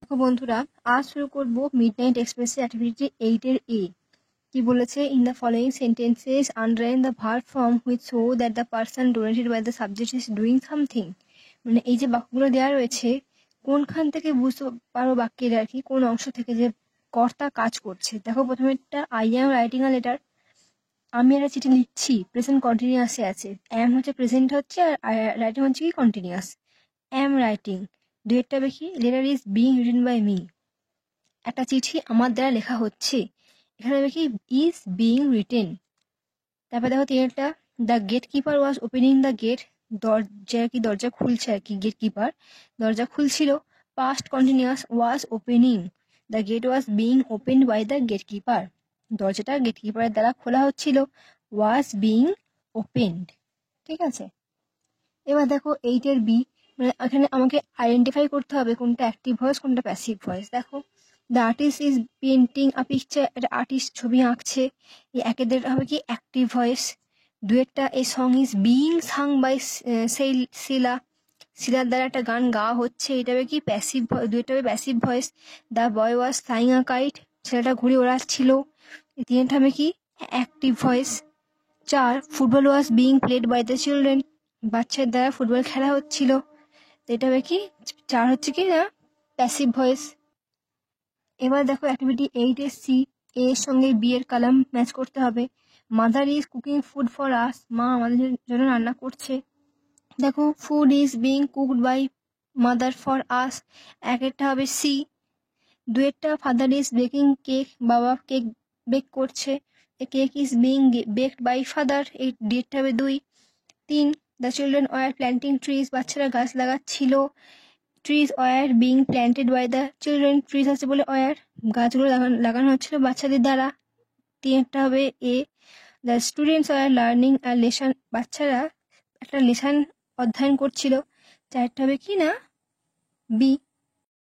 দেখো বন্ধুরা, আজ শুরু করব মিডনাইট এক্সপ্রেসের অ্যাক্টিভিটি 8 এর এ। কি বলেছে? In the following sentences underline the verb form which show that the person donated by the subject is doing something. মানে এই যে বাক্যগুলো দেওয়া রয়েছে, কোনখান থেকে বুঝতে পারো বাক্যের আর কি কোন অংশ থেকে যে কর্তা কাজ করছে। দেখো প্রথমে একটা I am writing a letter, আমি একটা চিঠি লিখছি, প্রেজেন্ট কন্টিনিউয়াসে আছে। অ্যাম হচ্ছে প্রেজেন্ট হচ্ছে, আর রাইটিং হচ্ছে কি কন্টিনিউয়াস। অ্যাম রাইটিং, দুয়েরটা দেখি, letter is being written by me, একটা চিঠি আমার দ্বারা লেখা হচ্ছে, এখানে দেখি ইজ বিং রিটেন। তারপর দেখো তিনটা, the gatekeeper was opening the gate, দরজা খুলছে আর কি, গেট কিপার দরজা খুলছিল। Past continuous, was opening, the gate was being open by the gatekeeper, দরজাটা গেট কিপারের দ্বারা খোলা হচ্ছিল, ওয়াজ বিং ওপেনড। ঠিক আছে, এবার দেখো 8 এর বি, মানে এখানে আমাকে আইডেন্টিফাই করতে হবে কোনটা অ্যাক্টিভ ভয়েস কোনটা প্যাসিভ ভয়েস। দেখো, the artist is painting a picture, একটা আর্টিস্ট ছবি আঁকছে, এই একের দেড়টা হবে কি অ্যাক্টিভ ভয়েস। দুয়েরটা, a song is being sung by Shila, শিলার দ্বারা একটা গান গাওয়া হচ্ছে, এটা হবে কি প্যাসিভ, দুয়েরটা হবে passive voice. The boy was flying a kite, ছেলেটা ঘুরে ওড়াচ্ছিল, এই তিনটা হবে কি active voice. 4, football was being played by the children, বাচ্চার দ্বারা ফুটবল খেলা হচ্ছিল, তো এটা হবে কি 4 হচ্ছে কি না প্যাসিভ ভয়েস। এবার দেখো অ্যাক্টিভিটি 8 এর সি, এ এর সঙ্গে বি এর কালাম ম্যাচ করতে হবে। Mother is cooking food for us, মা আমাদের জন্য রান্না করছে। দেখো, food is being cooked by mother for us, একটা হবে সি। দুয়েরটা, ফাদার ইজ বেকিং কেক, বাবা কেক বেক করছে, cake is being baked by father, এই ডেটটা হবে 2। 3, the children were planting trees, বাচ্চারা গাছ লাগাচ্ছিল, trees were being planted by the children, trees আছে বলে ওয়ার, গাছগুলো লাগানো হচ্ছিল বাচ্চাদের দ্বারা। 3 হবে A, the students were learning a lesson, বাচ্চারা একটা লেসন অধ্যয়ন করছিল। 4 হবে কি না বি,